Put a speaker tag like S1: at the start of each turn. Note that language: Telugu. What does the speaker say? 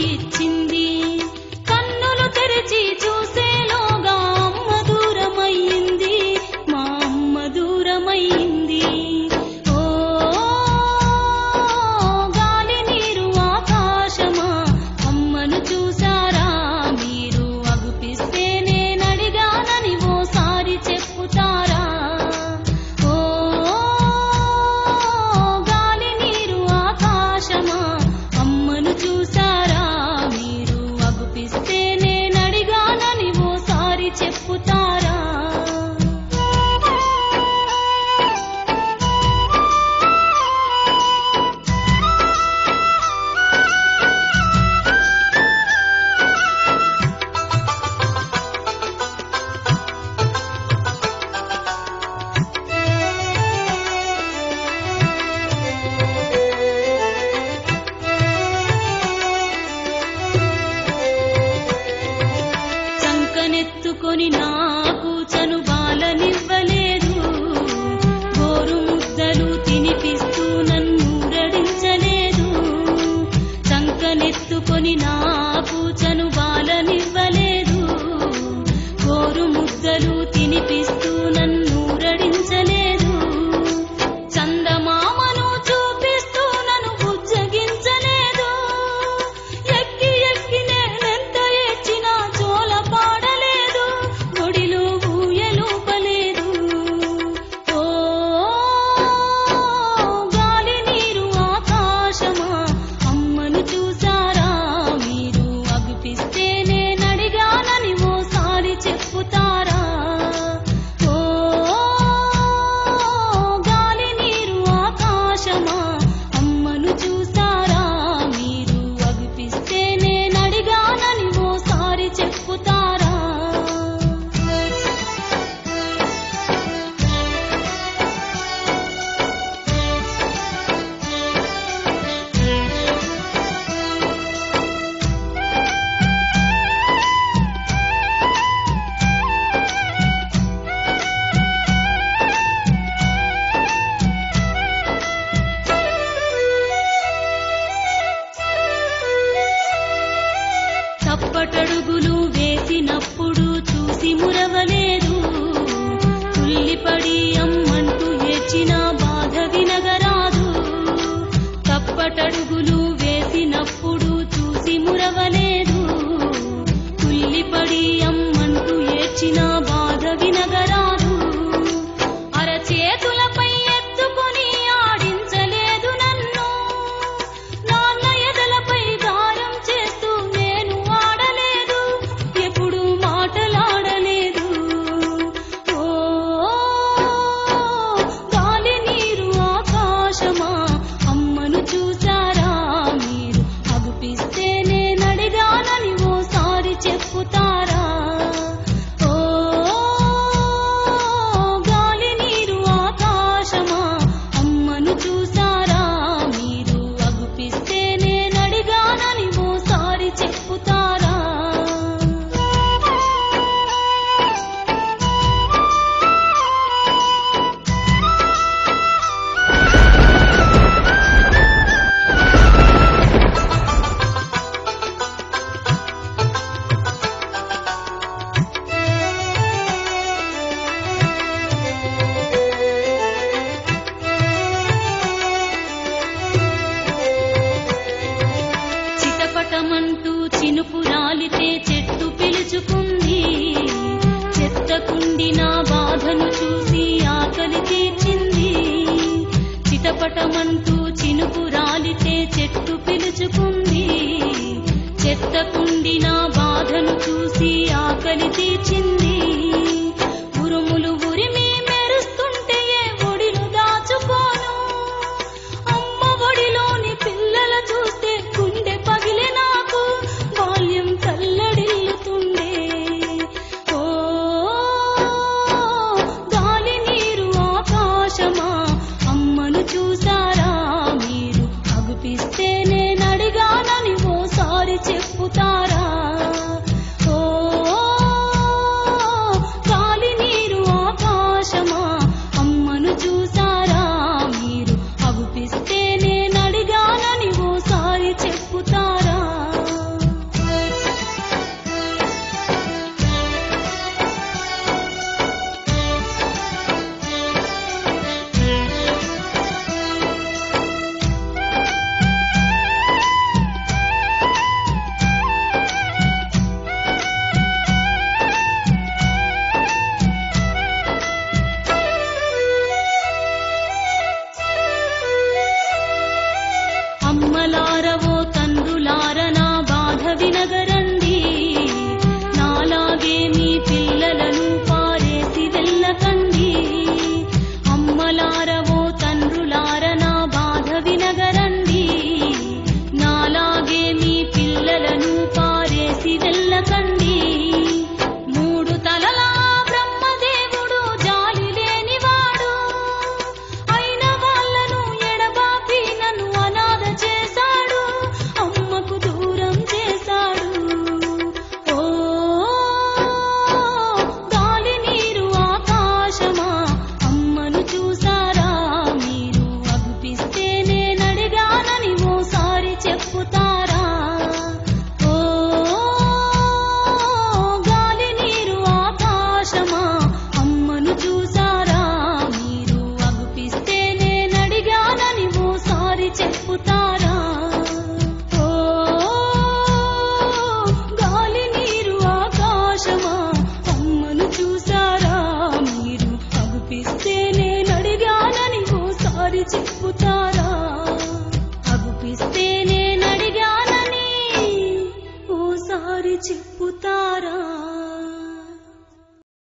S1: ఇచ్చింది. కన్నులు తెరిచి చూసేలోగా అమ్మ దూరమయ్యింది, మా అమ్మ దూరమయ్యింది. ఓ గాలి నీరు ఆకాశమా అమ్మను చూసారా మీరు? అగుపిస్తే నేనడిగానని ఓసారి చెప్పుతారా? ఓ గాలి నీరు ఆకాశమా అమ్మను చూసారా మీరు? అగుపిస్తే నేనడిగానని ఓసారి చెప్పుతారా? చంకనెత్తుకొని నాకు చనుబాలనివ్వలేదు, గోరు ముద్దలు తినిపిస్తూ నన్నూరడించలేదు. చంకనెత్తుకొని నాకు చనుబాలనివ్వలేదు, గోరు ముద్దలు తినిపిస్తూ నన్నూరడించలేదు. చందమామను చూపిస్తూ నన్ను బుజ్జగించలేదు. ఎక్కి ఎక్కి నేనెంత ఏడ్చినా జోల పాడలేదు, ఒడిలో ఊయలూపలేదు. ఓ గాలి నీరు ఆకాశమా అమ్మను చూసారా మీరు? అగుపిస్తే నేనడిగానని ఓసారి చెప్పుతారా? ఓ గాలి నీరు ఆకాశమా అమ్మను చూసారా మీరు? అగుపిస్తే నేనడిగానని ఓసారి చెప్పుతారా? తప్పటడుగులు వేసినప్పుడు చూసి మురవలేదు, తుల్లిపడి అమ్మంటూ ఏడ్చిన బాధ వినగరాదు. తప్పటడుగులు వేసినప్పుడు చూసి మురవలేదు, తుల్లిపడి అమ్మంటూ ఏడ్చిన బాధ వినగరాదు. అరచేతులపై ఎత్తుకొని ఆడించలేదు నన్ను, నాన్న ఎదలపై గారం చేస్తూ నేను ఆడలేదు, ఎప్పుడు మాటలాడలేదు. ఓ గాలి నీరు ఆకాశమా అమ్మను చూసారా మీరు? అగుపిస్తే నేనడిగానని ఓసారి చెప్పుతారా? ఓ గాలి నీరు ఆకాశమా అమ్మను చూసారా మీరు? అగుపిస్తే నేనడిగానని ఓసారి చెప్పుతారా? చిటపటమంటూ చినుకు రాలితే చెట్టు పిలుచుకుంది, చెత్తకుండి నా బాధను చూసి ఆకలి తీర్చింది. చిటపటమంటూ చినుకు రాలితే చెట్టు పిలుచుకుంది, చెత్తకుండి నా బాధను చూసి ఆకలి తీర్చింది. ఉరుములు ఉరిమి మెరుస్తుంటే ఏ ఒడిలో దాచుకోను, అమ్మ ఒడిలోని పిల్లల చూస్తే గుండె పగిలే నాకు, బాల్యం తల్లడిల్లుతుండే. ఓ గాలి నీరు ఆకాశమా అమ్మను చూసారా మీరు? అగుపిస్తే నేనడిగాను ఇస్తే నేనడిగానని ఓసారి చెప్పుతా